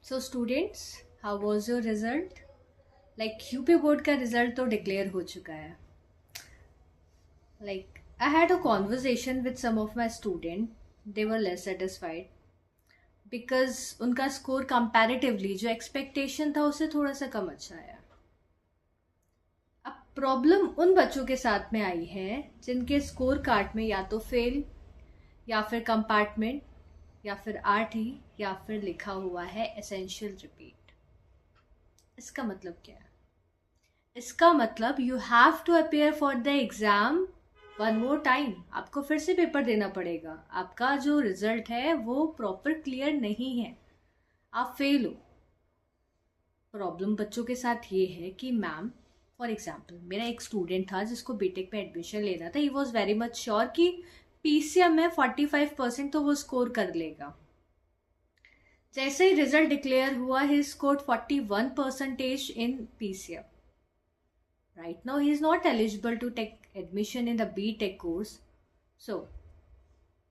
So students, how was your result? UP board का result तो declare हो चुका है. I had a conversation with some of my students. They were less satisfied because उनका score comparatively जो expectation था उससे थोड़ा सा कम अच्छा आया. अब प्रॉब्लम उन बच्चों के साथ में आई है जिनके स्कोर कार्ड में या तो फेल या फिर कंपार्टमेंट या फिर आरटी या फिर लिखा हुआ है एसेंशियल रिपीट. इसका मतलब क्या है? इसका मतलब you have to appear for the exam one more time. आपको फिर से पेपर देना पड़ेगा. आपका जो रिजल्ट है वो प्रॉपर क्लियर नहीं है, आप फेल हो. प्रॉब्लम बच्चों के साथ ये है कि मैम, फॉर एग्जाम्पल मेरा एक स्टूडेंट था जिसको बीटेक में एडमिशन लेना था. He was very much sure कि पीसीएम में 45% तो वो स्कोर कर लेगा. जैसे ही रिजल्ट डिक्लेयर हुआ, he scored 41% in PCM. Right now, he is not eligible to take admission in the BTech course. So,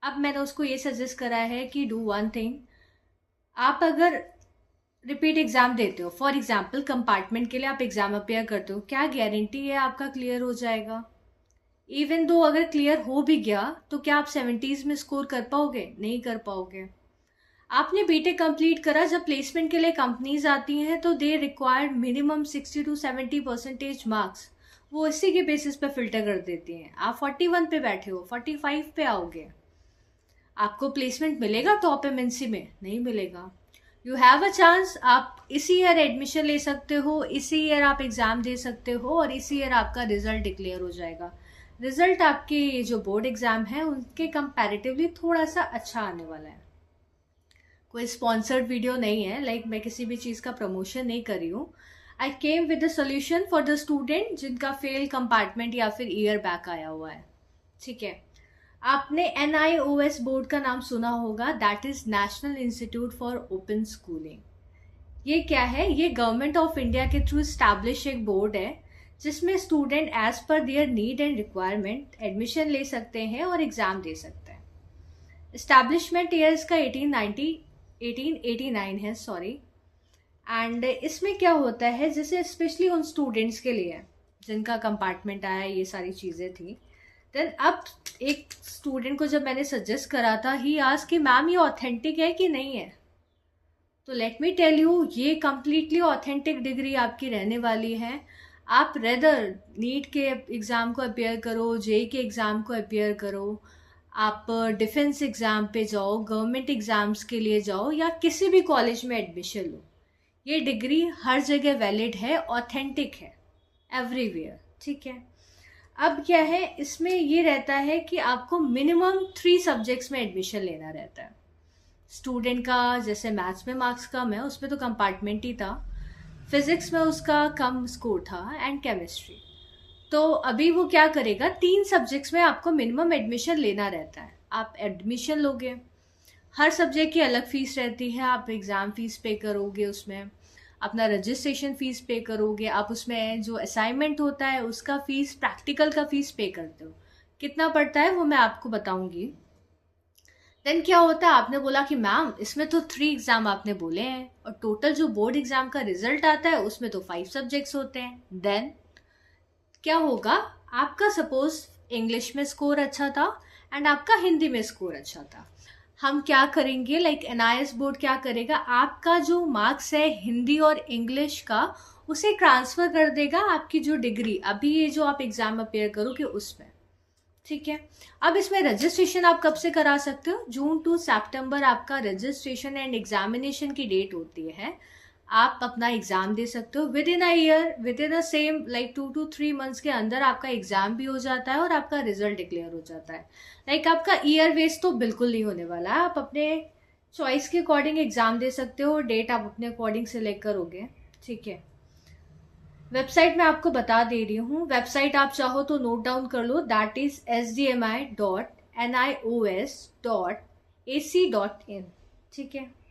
अब मैंने उसको ये सजेस्ट करा है कि डू वन थिंग. आप अगर रिपीट एग्जाम देते हो, फॉर एग्जाम्पल कंपार्टमेंट के लिए आप एग्जाम अपेयर करते हो, क्या गारंटी है आपका क्लियर हो जाएगा? इवन दो अगर क्लियर हो भी गया तो क्या आप 70s में स्कोर कर पाओगे? नहीं कर पाओगे. आपने बीटेक कंप्लीट करा, जब प्लेसमेंट के लिए कंपनीज आती हैं तो they required minimum 60 to 70% marks. वो इसी के बेसिस पे फिल्टर कर देती हैं. आप 41 पे बैठे हो, 45 पे आओगे, आपको प्लेसमेंट मिलेगा टॉप एमएनसी में? नहीं मिलेगा. You have a chance. आप इसी ईयर एडमिशन ले सकते हो, इसी ईयर आप एग्जाम दे सकते हो और इसी ईयर आपका रिजल्ट डिक्लेयर हो जाएगा. रिजल्ट आपके जो बोर्ड एग्जाम है उनके कंपैरेटिवली थोड़ा सा अच्छा आने वाला है. कोई स्पॉन्सर्ड वीडियो नहीं है, मैं किसी भी चीज़ का प्रमोशन नहीं कर रही हूँ. I came with the solution for the student जिनका फेल कंपार्टमेंट या फिर ईयर बैक आया हुआ है. ठीक है, आपने NIOS बोर्ड का नाम सुना होगा. That is National Institute for Open Schooling. ये क्या है? ये गवर्नमेंट ऑफ इंडिया के थ्रू स्टैब्लिश एक बोर्ड है जिसमें student as per their need and requirement admission ले सकते हैं और एग्जाम दे सकते हैं. इस्टेब्लिशमेंट ईयर इसका 1889 है, सॉरी. एंड इसमें क्या होता है, जैसे स्पेशली उन स्टूडेंट्स के लिए जिनका कंपार्टमेंट आया, ये सारी चीज़ें थी. देन अब एक स्टूडेंट को जब मैंने सजेस्ट करा था, ही आस्क्ड कि मैम ये ऑथेंटिक है कि नहीं है. तो लेट मी टेल यू, ये कम्प्लीटली ऑथेंटिक डिग्री आपकी रहने वाली है. आप रेदर नीट के एग्ज़ाम को अपेयर करो, जेई के एग्ज़ाम को अपेयर करो, आप डिफेंस एग्ज़ाम पे जाओ, गवर्नमेंट एग्ज़ाम्स के लिए जाओ या किसी भी कॉलेज में एडमिशन लो, ये डिग्री हर जगह वैलिड है, ऑथेंटिक है, एवरीवेयर. ठीक है. अब क्या है, इसमें ये रहता है कि आपको मिनिमम 3 सब्जेक्ट्स में एडमिशन लेना रहता है. स्टूडेंट का जैसे मैथ्स में मार्क्स कम है, उसमें तो कंपार्टमेंट ही था. फिजिक्स में उसका कम स्कोर था एंड केमिस्ट्री. तो अभी वो क्या करेगा, 3 सब्जेक्ट्स में आपको मिनिमम एडमिशन लेना रहता है. आप एडमिशन लोगे, हर सब्जेक्ट की अलग फीस रहती है. आप एग्ज़ाम फीस पे करोगे, उसमें अपना रजिस्ट्रेशन फीस पे करोगे, आप उसमें जो असाइनमेंट होता है उसका फीस, प्रैक्टिकल का फीस पे करते हो. कितना पड़ता है वो मैं आपको बताऊंगी. देन क्या होता है, आपने बोला कि मैम इसमें तो 3 एग्ज़ाम आपने बोले हैं और टोटल जो बोर्ड एग्ज़ाम का रिजल्ट आता है उसमें तो 5 सब्जेक्ट्स होते हैं. देन क्या होगा, आपका सपोज इंग्लिश में स्कोर अच्छा था एंड आपका हिंदी में स्कोर अच्छा था. हम क्या करेंगे, NIS बोर्ड क्या करेगा, आपका जो मार्क्स है हिंदी और इंग्लिश का, उसे ट्रांसफ़र कर देगा आपकी जो डिग्री अभी ये जो आप एग्ज़ाम अपेयर करोगे उसमें. ठीक है. अब इसमें रजिस्ट्रेशन आप कब से करा सकते हो? जून टू सितंबर आपका रजिस्ट्रेशन एंड एग्जामिनेशन की डेट होती है. आप अपना एग्ज़ाम दे सकते हो with in a year, with in a same 2 to 3 months के अंदर आपका एग्ज़ाम भी हो जाता है और आपका रिजल्ट डिक्लेयर हो जाता है. आपका ईयर वेस्ट तो बिल्कुल नहीं होने वाला है. आप अपने चॉइस के अकॉर्डिंग एग्ज़ाम दे सकते हो, डेट आप अपने अकॉर्डिंग सेलेक्ट करोगे. ठीक है. वेबसाइट मैं आपको बता दे रही हूँ. वेबसाइट आप चाहो तो नोट डाउन कर लो. That is sdmi.nios.ac.in. ठीक है.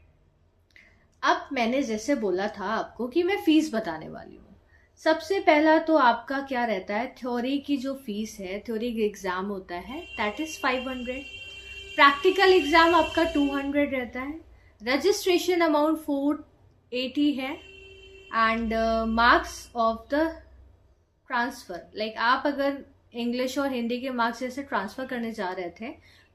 अब मैंने जैसे बोला था आपको कि मैं फीस बताने वाली हूँ. सबसे पहला तो आपका क्या रहता है, थ्योरी की जो फीस है, थ्योरी एग्ज़ाम होता है दैट इज़ 500. प्रैक्टिकल एग्ज़ाम आपका 200 रहता है. रजिस्ट्रेशन अमाउंट 80 है, and marks of the transfer, like आप अगर इंग्लिश और हिंदी के मार्क्स जैसे ट्रांसफ़र करने जा रहे थे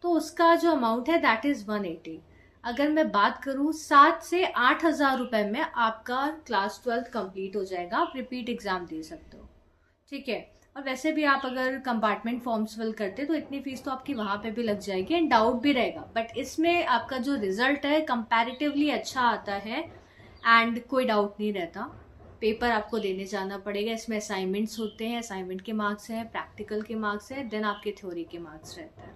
तो उसका जो अमाउंट है दैट इज़ 180। अगर मैं बात करूँ 7 से 8 हज़ार रुपये में आपका क्लास 12th कंप्लीट हो जाएगा, आप रिपीट एग्ज़ाम दे सकते हो, ठीक है। और वैसे भी आप अगर कंपार्टमेंट फॉर्म्स फिल करते तो इतनी फीस तो आपकी वहाँ पे भी लग जाएगी एंड डाउट भी रहेगा, बट इसमें आपका जो रिजल्ट है कंपैरेटिवली अच्छा आता है एंड कोई डाउट नहीं रहता। पेपर आपको देने जाना पड़ेगा, इसमें असाइनमेंट्स होते हैं, असाइनमेंट के मार्क्स हैं, प्रैक्टिकल के मार्क्स हैं, देन आपके थ्योरी के मार्क्स रहते हैं,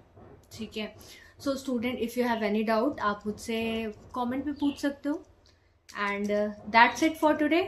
ठीक है। So student, if you have any doubt आप मुझसे कमेंट में पूछ सकते हो, and that's it for today.